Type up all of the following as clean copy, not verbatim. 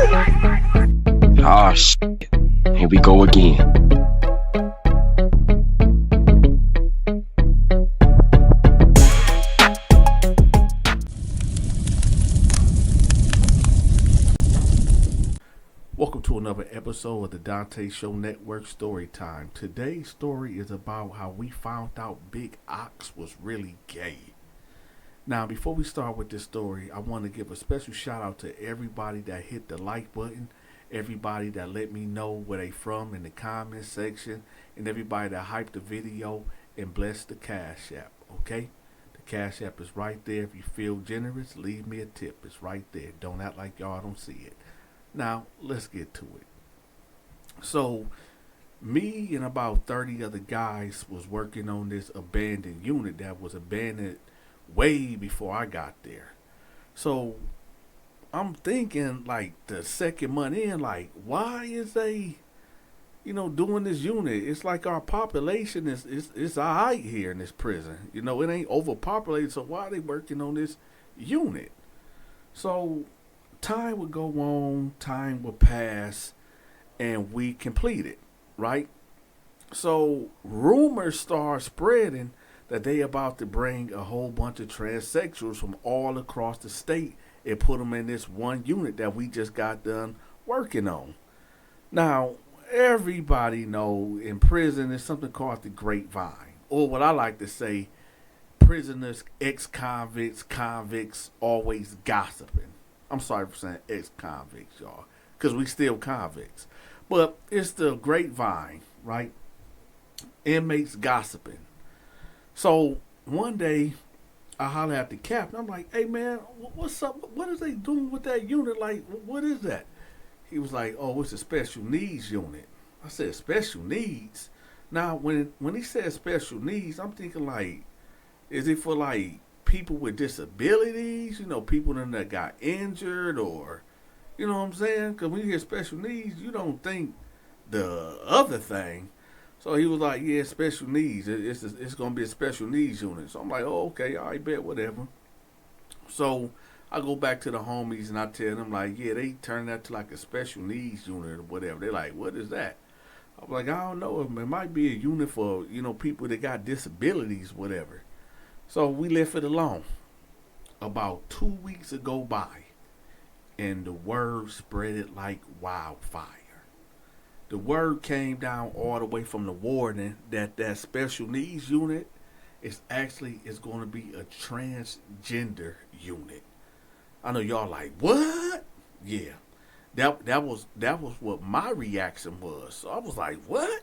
Ah, shit. Here we go again. Welcome to another episode of the Donta Show Network Storytime. Today's story is about how we found out Big Ox was really gay. Now, before we start with this story, I want to give a special shout out to everybody that hit the like button, everybody that let me know where they from in the comments section, and everybody that hyped the video and blessed the Cash App, okay? The Cash App is right there. If you feel generous, leave me a tip. It's right there. Don't act like y'all don't see it. Now, let's get to it. So, me and about 30 other guys was working on this abandoned unit that was abandoned way before I got there. So, I'm thinking, like, the second month in, like, why is they, doing this unit? It's like our population is all right here in this prison. It ain't overpopulated, so why are they working on this unit? So, time would go on, time would pass, and we complete it, right? So rumors start spreading that they about to bring a whole bunch of transsexuals from all across the state and put them in this one unit that we just got done working on. Now, everybody know in prison there's something called the grapevine, or what I like to say, prisoners, ex-convicts, convicts always gossiping. I'm sorry for saying ex-convicts, y'all, because we still convicts. But it's the grapevine, right? Inmates gossiping. So one day, I holler at the captain. I'm like, hey, man, what's up? What is they doing with that unit? Like, what is that? He was like, oh, it's a special needs unit. I said, special needs? Now, when he said special needs, I'm thinking, like, is it for, like, people with disabilities, people that got injured, or, you know what I'm saying? Because when you hear special needs, you don't think the other thing. So he was like, yeah, special needs. It's going to be a special needs unit. So I'm like, oh, okay, I bet, whatever. So I go back to the homies and I tell them, like, yeah, they turned that to like a special needs unit or whatever. They're like, what is that? I'm like, I don't know. It might be a unit for, people that got disabilities, whatever. So we left it alone. About 2 weeks ago by, and the word spread it like wildfire. The word came down all the way from the warden that special needs unit is going to be a transgender unit. I know y'all like, what? Yeah, that was what my reaction was. So I was like, what?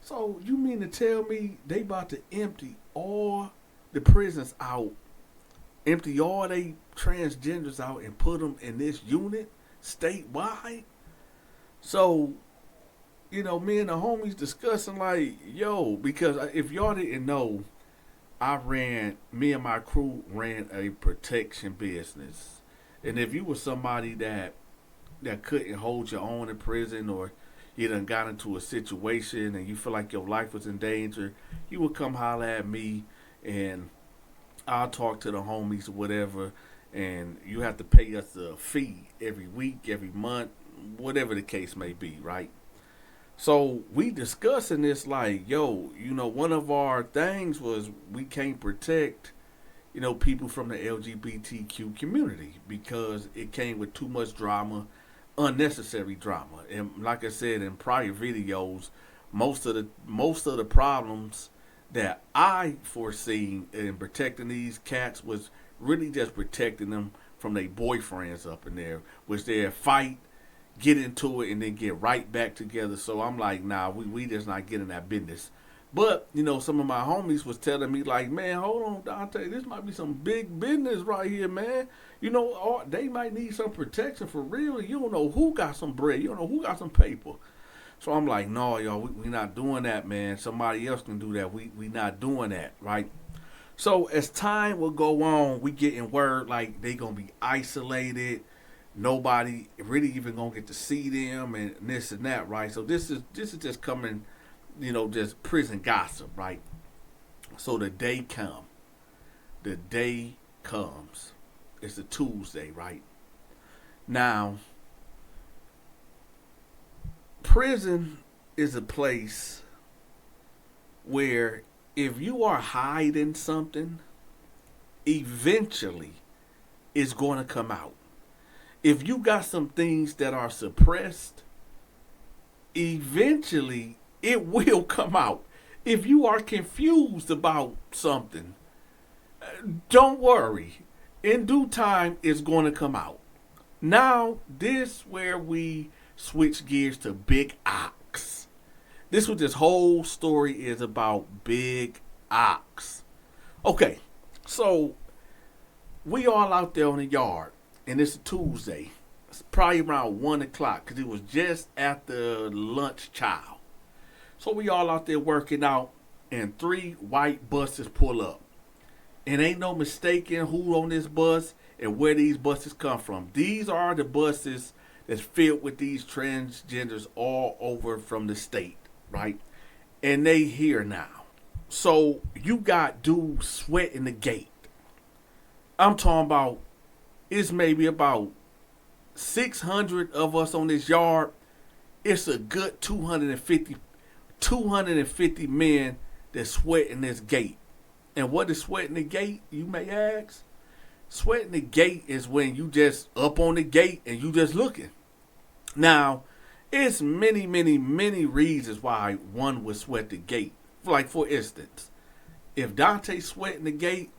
So you mean to tell me they about to empty all the prisons out, empty all they transgenders out, and put them in this unit statewide? So, me and the homies discussing, like, yo, because if y'all didn't know, me and my crew ran a protection business. And if you were somebody that couldn't hold your own in prison, or you done got into a situation and you feel like your life was in danger, you would come holler at me, and I'll talk to the homies or whatever, and you have to pay us a fee every week, every month, whatever the case may be, right? So we discussing this like, yo, one of our things was we can't protect, people from the LGBTQ community because it came with too much drama, unnecessary drama. And like I said in prior videos, most of the problems that I foreseen in protecting these cats was really just protecting them from their boyfriends up in there, which they fight, get into it, and then get right back together. So I'm like, nah, we just not getting that business. But, some of my homies was telling me, like, man, hold on, Dante, this might be some big business right here, man. They might need some protection for real. You don't know who got some bread. You don't know who got some paper. So I'm like, no, y'all, we not doing that, man. Somebody else can do that. We not doing that, right? So as time will go on, we getting word like they gonna be isolated. Nobody really even gonna get to see them and this and that, right? So this is just coming, just prison gossip, right? So the day comes. It's a Tuesday, right? Now, prison is a place where if you are hiding something, eventually it's going to come out. If you got some things that are suppressed, eventually it will come out. If you are confused about something, don't worry. In due time, it's going to come out. Now, this where we switch gears to Big Ox. This is what this whole story is about, Big Ox. Okay, so we all out there on the yard, and it's a Tuesday. It's probably around 1 o'clock because it was just after lunch chow. So we all out there working out, and 3 white buses pull up. And ain't no mistaking who on this bus and where these buses come from. These are the buses that's filled with these transgenders all over from the state, right? And they here now. So you got dudes sweating the gate. I'm talking about, it's maybe about 600 of us on this yard. It's a good 250 men that sweat in this gate. And what is sweating the gate, you may ask? Sweating the gate is when you just up on the gate and you just looking. Now, it's many reasons why one would sweat the gate. Like, for instance, if Dante's sweating the gate,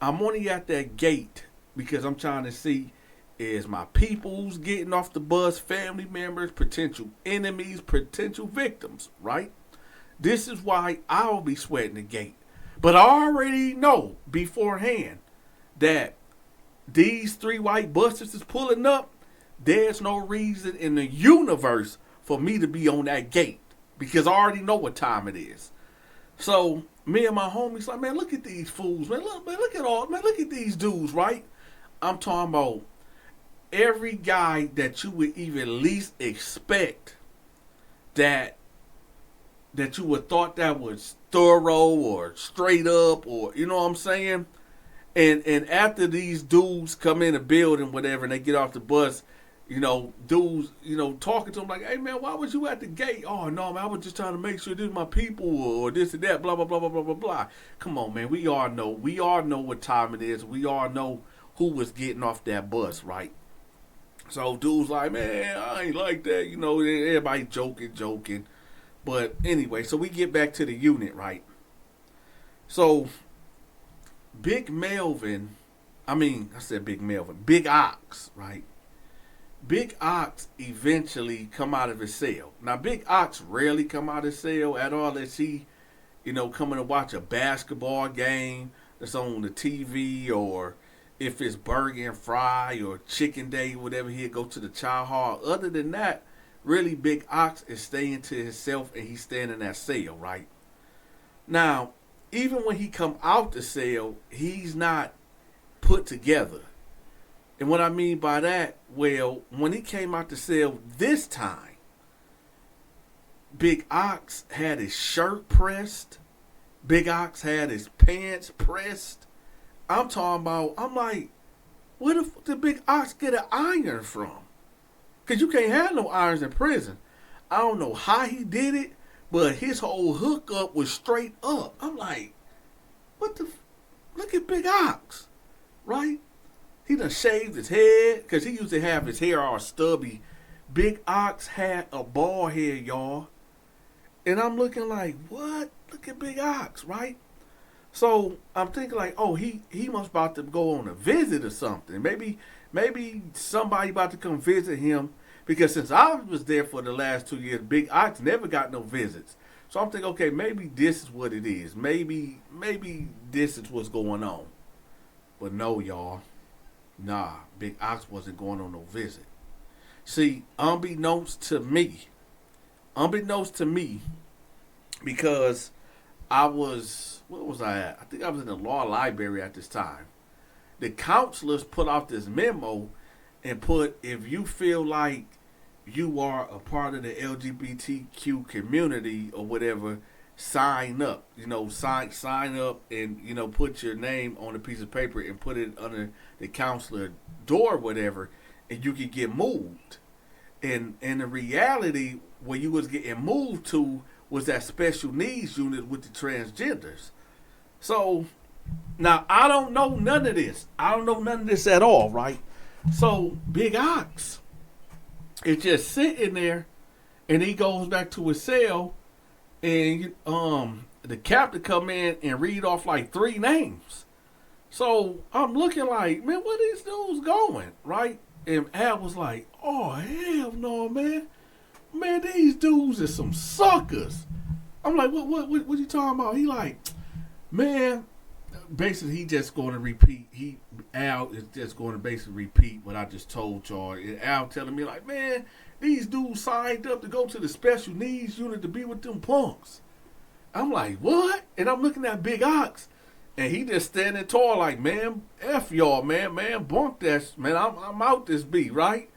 I'm only at that gate because I'm trying to see, is my people's getting off the bus, family members, potential enemies, potential victims, right? This is why I'll be sweating the gate. But I already know beforehand that these 3 white buses is pulling up. There's no reason in the universe for me to be on that gate because I already know what time it is. So me and my homies like, man, look at these fools, man. Look at these dudes, right? I'm talking about every guy that you would even least expect that you would thought that was thorough or straight up, or you know what I'm saying? And after these dudes come in the building, whatever, and they get off the bus, you know, dudes, you know, talking to them like, hey man, why was you at the gate? Oh no, man, I was just trying to make sure this is my people or this and that, blah blah blah blah blah blah blah. Come on, man, we all know what time it is. We all know who was getting off that bus, right? So dudes like, man, I ain't like that, you know, everybody joking. But anyway, so we get back to the unit, right? So Big Ox, right? Big Ox eventually come out of his cell. Now, Big Ox rarely come out of his cell at all unless he, you know, coming to watch a basketball game that's on the TV, or if it's burger and fry or chicken day, whatever, he'll go to the chow hall. Other than that, really, Big Ox is staying to himself and he's staying in that cell, right? Now, even when he come out the cell, he's not put together. And what I mean by that, well, when he came out the cell this time, Big Ox had his shirt pressed. Big Ox had his pants pressed. I'm like, where the fuck did Big Ox get an iron from? Because you can't have no irons in prison. I don't know how he did it, but his whole hookup was straight up. I'm like, look at Big Ox, right? He done shaved his head because he used to have his hair all stubby. Big Ox had a bald head, y'all. And I'm looking like, what? Look at Big Ox, right? So I'm thinking like, oh, he must about to go on a visit or something. Maybe somebody about to come visit him, because since I was there for the last 2 years, Big Ox never got no visits. So I'm thinking, okay, maybe this is what it is. Maybe this is what's going on. But no, y'all. Nah, Big Ox wasn't going on no visit. See, unbeknownst to me, because where was I at? I think I was in the law library at this time. The counselors put out this memo and put, if you feel like you are a part of the LGBTQ community or whatever, sign up. You know, sign up and, you know, put your name on a piece of paper and put it under the counselor door or whatever, and you can get moved. And the reality where you was getting moved to was that special needs unit with the transgenders. So now I don't know none of this. I don't know none of this at all, right? So Big Ox is just sitting there, and he goes back to his cell, and the captain come in and read off like 3 names. So I'm looking like, man, where these dudes going, right? And Al was like, oh, hell no, man. Man, these dudes are some suckers. I'm like, what you talking about? He like, man, basically he just going to repeat. Al is just going to basically repeat what I just told y'all. And Al telling me like, man, these dudes signed up to go to the special needs unit to be with them punks. I'm like, what? And I'm looking at Big Ox, and he just standing tall like, man, F y'all, man, bunk that, man, I'm out this beat, right?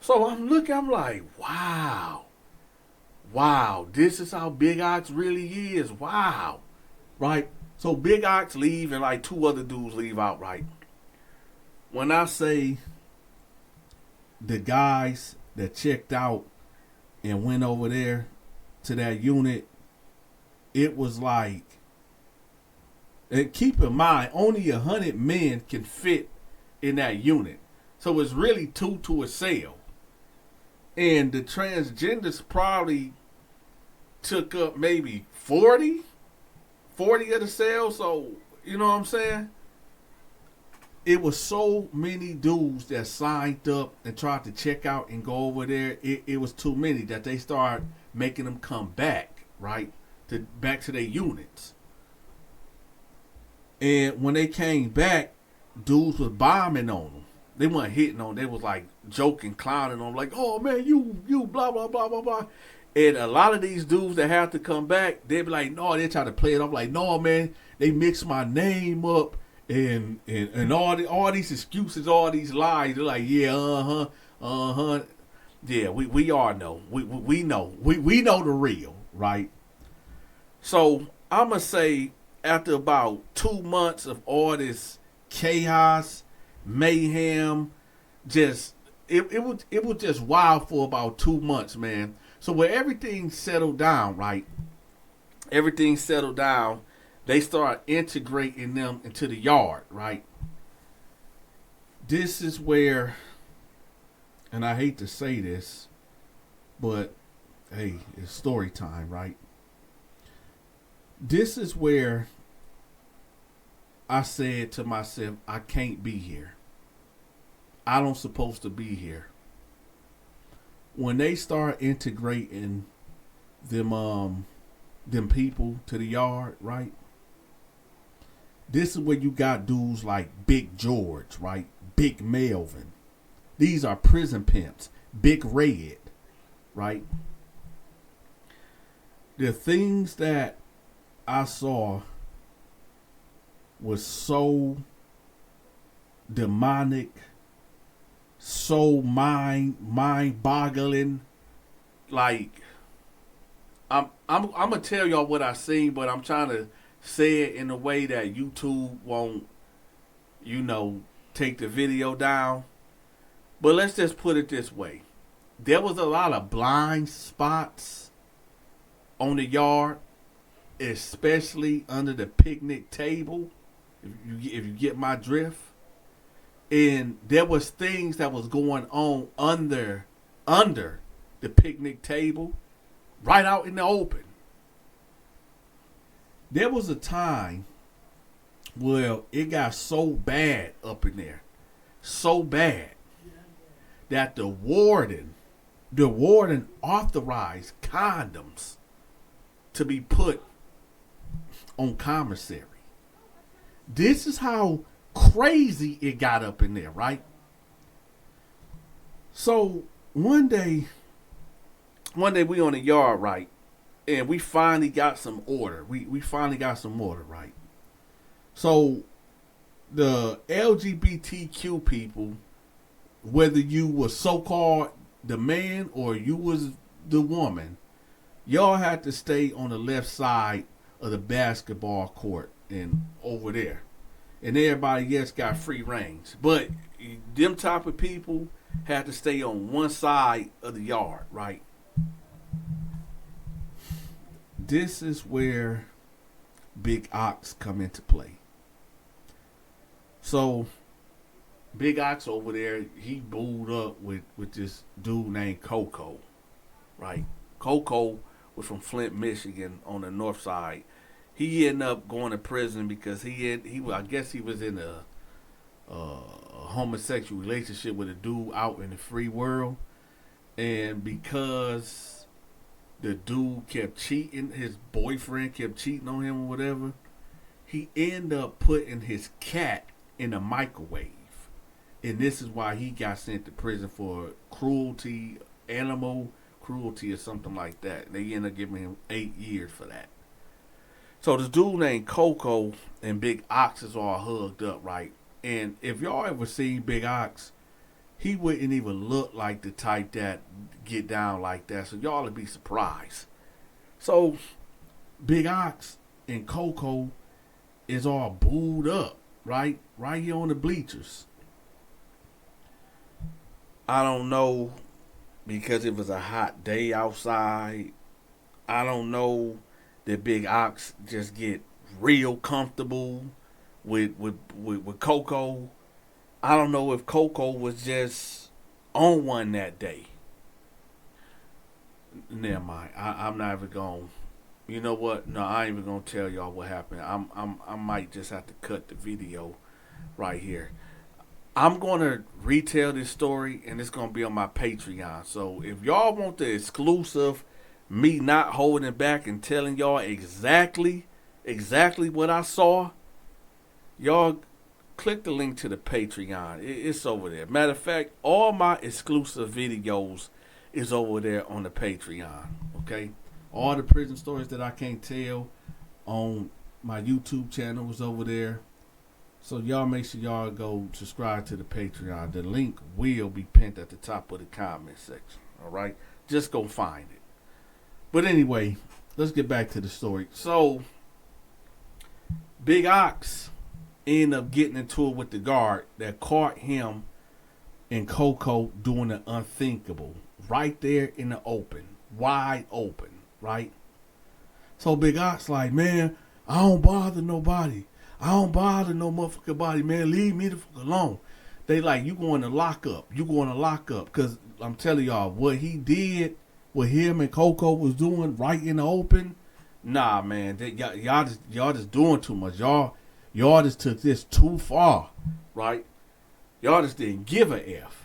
So I'm looking, I'm like, wow, this is how Big Ox really is, wow, right? So Big Ox leave, and like 2 other dudes leave out, right? When I say the guys that checked out and went over there to that unit, it was like, and keep in mind, only 100 men can fit in that unit. So it's really 2 to a cell. And the transgenders probably took up maybe 40 of the cells. So, you know what I'm saying? It was so many dudes that signed up and tried to check out and go over there. It was too many that they started making them come back, right? Back to their units. And when they came back, dudes was bombing on them. They weren't hitting on them. They was like joking, clowning on them, like, oh man, you blah blah blah blah blah. And a lot of these dudes that have to come back, they be like, no, they try to play it off like, no man, they mixed my name up and all these excuses, all these lies. They're like, yeah, yeah, we all know. We know. We know the real, right? So I'm gonna say after about 2 months of all this chaos, mayhem, just it was just wild for about 2 months, man. So when everything settled down, right? Everything settled down. They start integrating them into the yard, right? This is where, and I hate to say this, but hey, it's story time, right? This is where I said to myself, I can't be here. I don't supposed to be here. When they start integrating them people to the yard, right? This is where you got dudes like Big George, right? Big Melvin. These are prison pimps. Big Red, right? The things that I saw was so demonic, so mind-boggling. Like, I'm gonna tell y'all what I seen, but I'm trying to say it in a way that YouTube won't, take the video down. But let's just put it this way. There was a lot of blind spots on the yard, especially under the picnic table, if you get my drift. And there was things that was going on under the picnic table, right out in the open. There was a time where it got so bad up in there, so bad, that the warden authorized condoms to be put on commissary. This is how crazy it got up in there, right? So one day we on the yard, right? And we finally got some order. We finally got some order, right? So the LGBTQ people, whether you were so-called the man or you was the woman, y'all had to stay on the left side of the basketball court and over there. And everybody else got free range. But them type of people, had to stay on one side of the yard, right? This is where Big Ox come into play. So Big Ox over there, he booed up with this dude named Coco, right? Coco was from Flint, Michigan, on the north side. He ended up going to prison because I guess he was in a homosexual relationship with a dude out in the free world, and because the dude kept cheating, his boyfriend kept cheating on him or whatever, he ended up putting his cat in a microwave. And this is why he got sent to prison for cruelty, animal cruelty or something like that. They ended up giving him 8 years for that. So this dude named Coco and Big Ox is all hugged up, right? And if y'all ever seen Big Ox, he wouldn't even look like the type that get down like that. So y'all would be surprised. So Big Ox and Coco is all booed up, right? Right here on the bleachers. I don't know, because it was a hot day outside. I don't know, did Big Ox just get real comfortable with Coco? I don't know if Coco was just on one that day. Never mind. I'm not even going. You know what? No, I ain't even gonna tell y'all what happened. I might just have to cut the video right here. I'm gonna retell this story, and it's gonna be on my Patreon. So if y'all want the exclusive, me not holding back and telling y'all exactly what I saw, y'all click the link to the Patreon. It's over there. Matter of fact, all my exclusive videos is over there on the Patreon. Okay, all the prison stories that I can't tell on my YouTube channel is over there. So y'all make sure y'all go subscribe to the Patreon. The link will be pinned at the top of the comment section. All right, just go find it. But anyway, let's get back to the story. So Big Ox ended up getting into it with the guard that caught him and Coco doing the unthinkable right there in the open, wide open, right? So Big Ox like, man, I don't bother nobody. I don't bother no motherfucking body, man. Leave me the fuck alone. They like, you going to lock up. You going to lock up. Because I'm telling y'all, what he did, what him and Coco was doing right in the open, nah, man. Y'all just doing too much. Y'all just took this too far, right? Y'all just didn't give a F.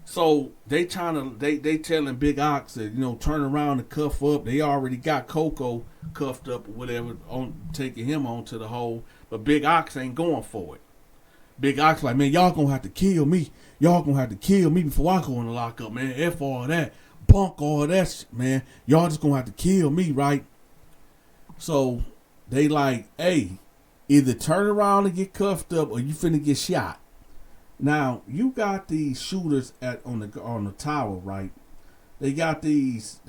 So they telling Big Ox that, turn around and cuff up. They already got Coco cuffed up or whatever, taking him on to the hole. But Big Ox ain't going for it. Big Ox like, man, y'all gonna have to kill me. Y'all gonna have to kill me before I go in the lockup, man. F all that. Bunk all that shit, man. Y'all just gonna have to kill me, right? So they like, hey, either turn around and get cuffed up or you finna get shot. Now, you got these shooters on the tower, right? They got these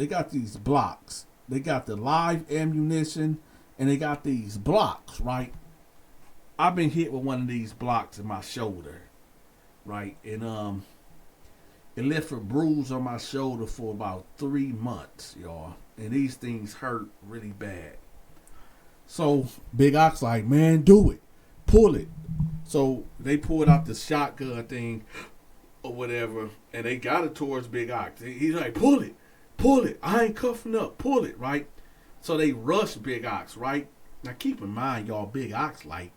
blocks. They got the live ammunition and they got these blocks, right? I've been hit with one of these blocks in my shoulder, right? And it left a bruise on my shoulder for about 3 months, y'all. And these things hurt really bad. So Big Ox like, man, do it. Pull it. So they pulled out the shotgun thing or whatever, and they got it towards Big Ox. He's like, pull it. I ain't cuffing up. Pull it, right? So they rushed Big Ox, right? Now keep in mind, y'all, Big Ox like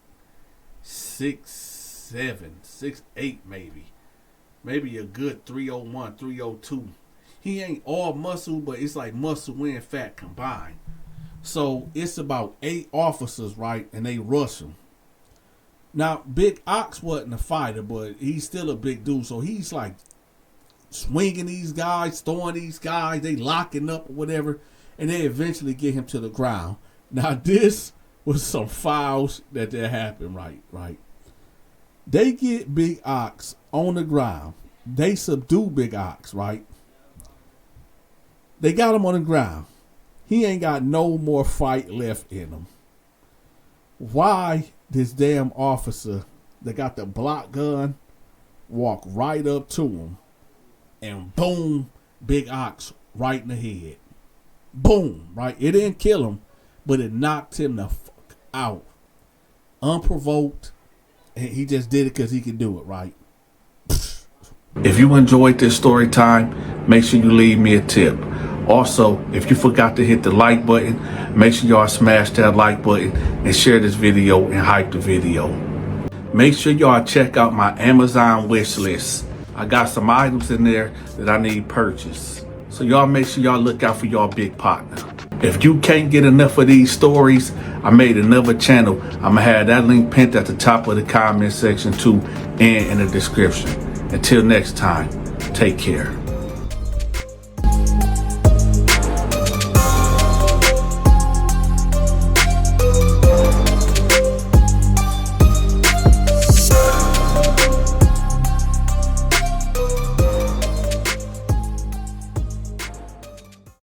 6'7", 6'8", maybe a good 301, 302. He ain't all muscle, but it's like muscle and fat combined. So it's about 8 officers, right? And they rush him. Now, Big Ox wasn't a fighter, but he's still a big dude. So he's like swinging these guys, throwing these guys, they locking up or whatever, and they eventually get him to the ground. Now, this was some fouls that happened, right? They get Big Ox on the ground. They subdue Big Ox, right? They got him on the ground. He ain't got no more fight left in him. Why this damn officer that got the block gun walked right up to him, and boom, Big Ox right in the head. Boom, right? It didn't kill him, but it knocked him the fuck out. Unprovoked. And he just did it because he could do it, right? If you enjoyed this story time, make sure you leave me a tip. Also, if you forgot to hit the like button, make sure y'all smash that like button and share this video and hype the video. Make sure y'all check out my Amazon wish list. I got some items in there that I need purchased. So y'all make sure y'all look out for y'all big partner. If you can't get enough of these stories, I made another channel. I'm gonna have that link pinned at the top of the comment section too and in the description. Until next time, take care.